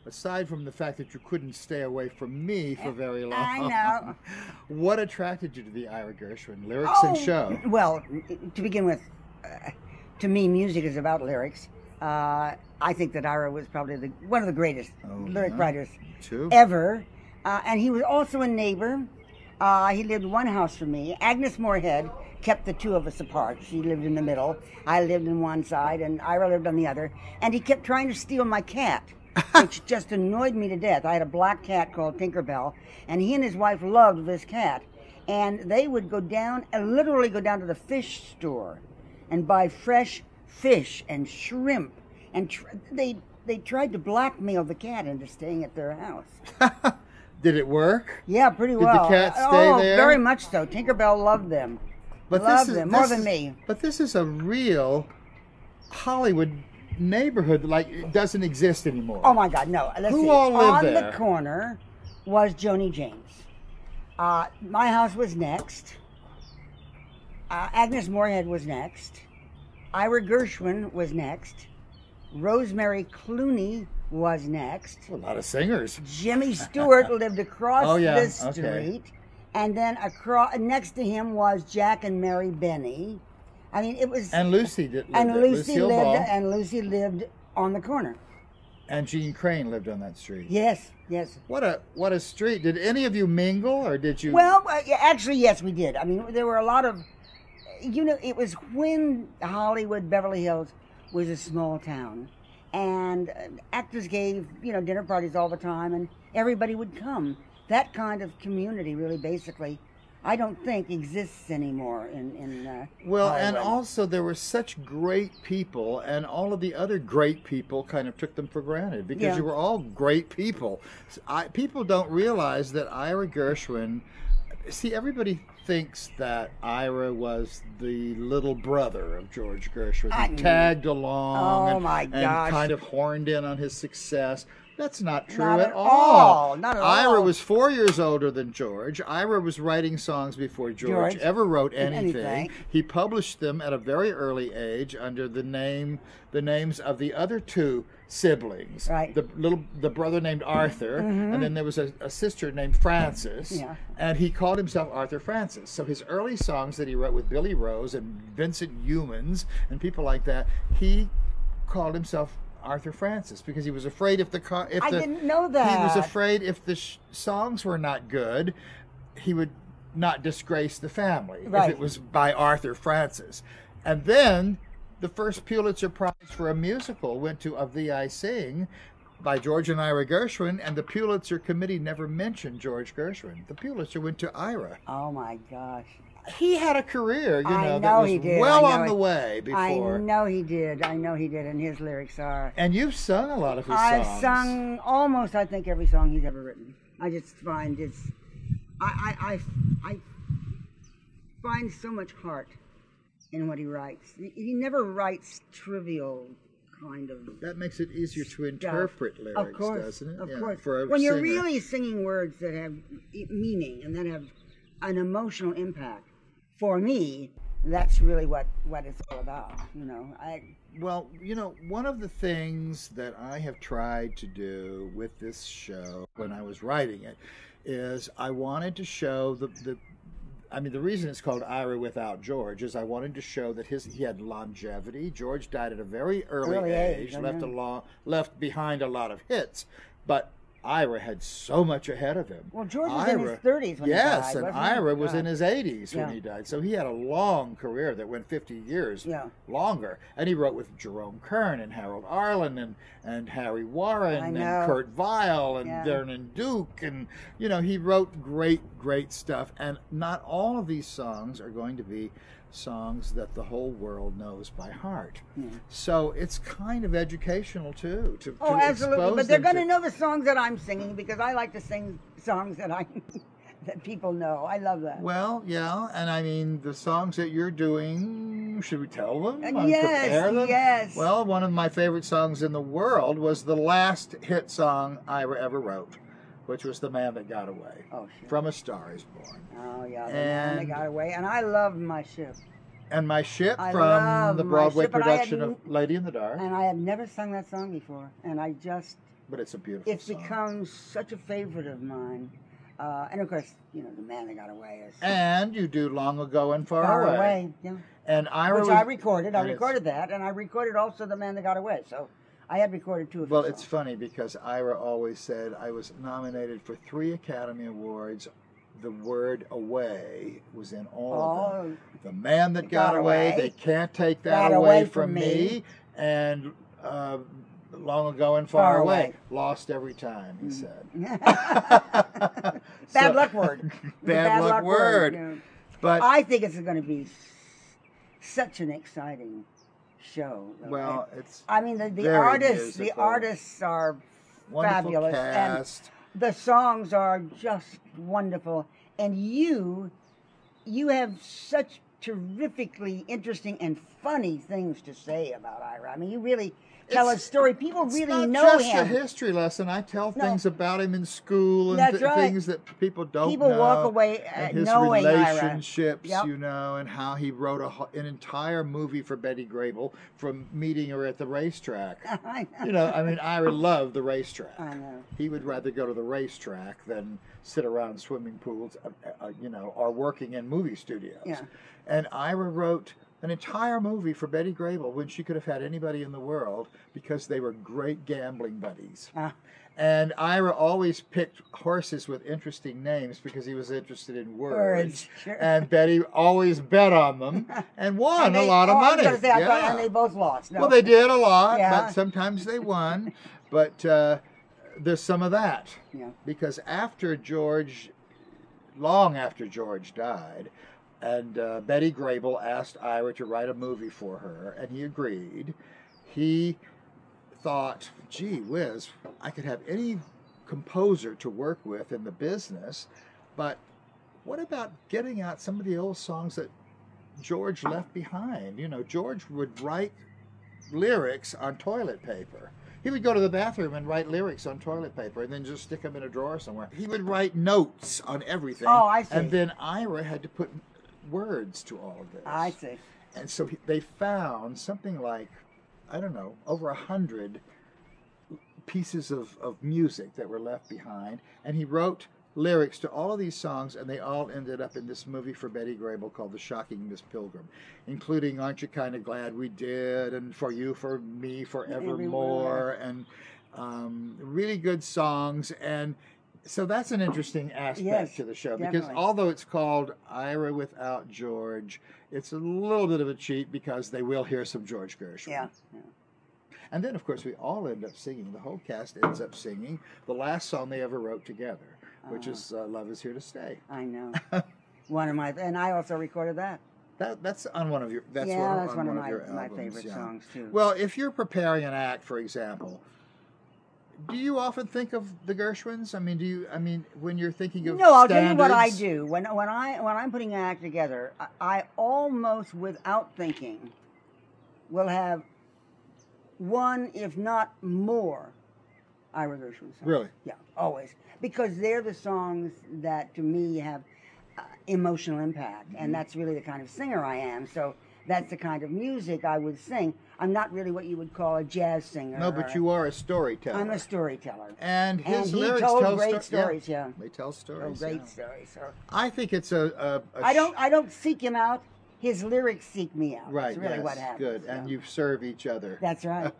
aside from the fact that you couldn't stay away from me for very long. I know. What attracted you to the Ira Gershwin lyrics and show? Well, to begin with, to me, music is about lyrics. I think that Ira was probably one of the greatest lyric writers ever. And he was also a neighbor. He lived one house from me. Agnes Moorehead kept the two of us apart. She lived in the middle. I lived in one side, and Ira lived on the other. And he kept trying to steal my cat, which just annoyed me to death. I had a black cat called Tinkerbell, and he and his wife loved this cat. And they would go down, literally go down to the fish store and buy fresh fish and shrimp. And they tried to blackmail the cat into staying at their house. Did it work? Yeah, pretty well. Did the cat stay there? Very much so. Tinkerbell loved them. Loved them more than me. But this is a real Hollywood neighborhood, like it doesn't exist anymore. Oh my God, no. Let's Who see. all lived there? On the corner was Joni James. My house was next. Agnes Moorehead was next. Ira Gershwin was next. Rosemary Clooney was next. A lot of singers. Jimmy Stewart lived across the street. Okay. And then next to him was Jack and Mary Benny. I mean, it was... And Lucy lived And Lucy lived on the corner. And Jean Crane lived on that street. Yes, yes. What a street. Did any of you mingle, or did you... Well, actually, yes, we did. I mean, there were a lot of... You know, it was when Hollywood, Beverly Hills was a small town. And actors gave, dinner parties all the time, and everybody would come. That kind of community, really, basically, I don't think exists anymore in Well, Hollywood. and also there were such great people, and all of the other great people kind of took them for granted because you were all great people. People don't realize that Ira Gershwin... See, everybody thinks that Ira was the little brother of George Gershwin. He tagged along and kind of horned in on his success. That's not true at all. Not at all. Ira was 4 years older than George. Ira was writing songs before George ever wrote anything. He published them at a very early age under the names of the other two siblings. Right. The brother named Arthur, and then there was a sister named Frances. Yeah. And he called himself Arthur Francis. So his early songs that he wrote with Billy Rose and Vincent Youmans and people like that, he called himself Arthur Francis because he was afraid I didn't know that. He was afraid if the songs were not good, he would not disgrace the family if it was by Arthur Francis. And then the first Pulitzer Prize for a musical went to Of Thee I Sing by George and Ira Gershwin, and the Pulitzer Committee never mentioned George Gershwin. The Pulitzer went to Ira. Oh my gosh. He had a career, that was he did. well on the way before. I know he did, and his lyrics are... And you've sung a lot of his I've songs. sung almost, I think, every song he's ever written. I just find I find so much heart in what he writes. He never writes trivial kind of... That makes it easier to interpret lyrics, doesn't it? Of course. For a when singer. you're really singing words that have meaning and that have an emotional impact, for me, that's really what it's all about, Well, one of the things that I have tried to do with this show when I was writing it is I wanted to show the reason it's called Ira Without George is I wanted to show that he had longevity. George died at a very early age, left behind a lot of hits, but Ira had so much ahead of him. Well, George was in his 30s when he died. Yes, and Ira was in his 80s when he died. So he had a long career that went 50 years longer. And he wrote with Jerome Kern and Harold Arlen and Harry Warren and Kurt Weill and Vernon Duke. And, he wrote great, great stuff. And not all of these songs are going to be songs that the whole world knows by heart. So it's kind of educational too. To absolutely. But they're going to know the songs that I'm singing because I like to sing songs that that people know. I love that. Well, yeah, and the songs that you're doing, should we tell them? Yes, them? Yes. Well, one of my favorite songs in the world was the last hit song Ira ever wrote, which was The Man That Got Away. Oh, sure. From A Star Is Born. Oh, yeah, The Man That Got Away. And I love My Ship. And My Ship from the Broadway production of Lady in the Dark. And I had never sung that song before. And I just But it's a beautiful It's song. become such a favorite of mine. And of course, you know, The Man That Got Away is... And you do Long Ago and Far Far Away. Away, yeah. And Ira Which was, I recorded. I recorded that, and I recorded also The Man That Got Away. So I had recorded 2 of them. Well, it's funny because Ira always said, I was nominated for 3 Academy Awards. The word away was in all of them. The Man That Got Away, They Can't Take That Away From Me, and Long Ago and Far Away. Lost every time, he said. Bad luck word. Bad luck word. You know. But I think it's going to be such an exciting show. Well, it's I mean, the artists are fabulous. Cast. And the songs are just wonderful. And you have such terrifically interesting and funny things to say about Ira. I mean, you really tell a story. People really know him. It's not just a history lesson. I tell things about him in school and things that people don't know. People walk away knowing Ira. His relationships, you know, and how he wrote an entire movie for Betty Grable from meeting her at the racetrack. I know. You know, I mean, Ira loved the racetrack. I know. He would rather go to the racetrack than sit around swimming pools, you know, or working in movie studios. Yeah. And Ira wrote an entire movie for Betty Grable when she could have had anybody in the world because they were great gambling buddies. And Ira always picked horses with interesting names because he was interested in words. Sure. And Betty always bet on them and won a lot of money. I was gonna say, and they both lost. No. Well, they did a lot, but sometimes they won. But there's some of that. Yeah. Because after George, long after George died, and Betty Grable asked Ira to write a movie for her, and he agreed. He thought, gee whiz, I could have any composer to work with in the business, but what about getting out some of the old songs that George left behind? You know, George would write lyrics on toilet paper. He would go to the bathroom and write lyrics on toilet paper and then just stick them in a drawer somewhere. He would write notes on everything. Oh, I see. And then Ira had to put words to all of this. I see. And so they found something like, I don't know, over 100 pieces of music that were left behind. And he wrote lyrics to all of these songs, and they all ended up in this movie for Betty Grable called The Shocking Miss Pilgrim, including Aren't You Kind of Glad We Did, and For You, For Me, Forevermore, and really good songs. And so that's an interesting aspect to the show, because although it's called Ira Without George, it's a little bit of a cheat because they will hear some George Gershwin. Yeah. And then, of course, we all end up singing. The whole cast ends up singing the last song they ever wrote together, which is Love Is Here to Stay. I know. One of my, and I also recorded that. That's on one of your. That's one of my favorite songs too. Well, if you're preparing an act, for example, do you often think of the Gershwins? I mean, when you're thinking of I'll tell you what I do. When I'm putting an act together, I almost without thinking will have one, if not more, Ira Gershwin songs. Really? Yeah, always. Because they're the songs that, to me, have emotional impact. And that's really the kind of singer I am. So that's the kind of music I would sing. I'm not really what you would call a jazz singer. No, but you are a storyteller. I'm a storyteller. And his lyrics tell great stories, yeah. They tell stories. Great stories. So I think it's I don't seek him out. His lyrics seek me out. Right, That's really what happens. Good, and you serve each other. That's right.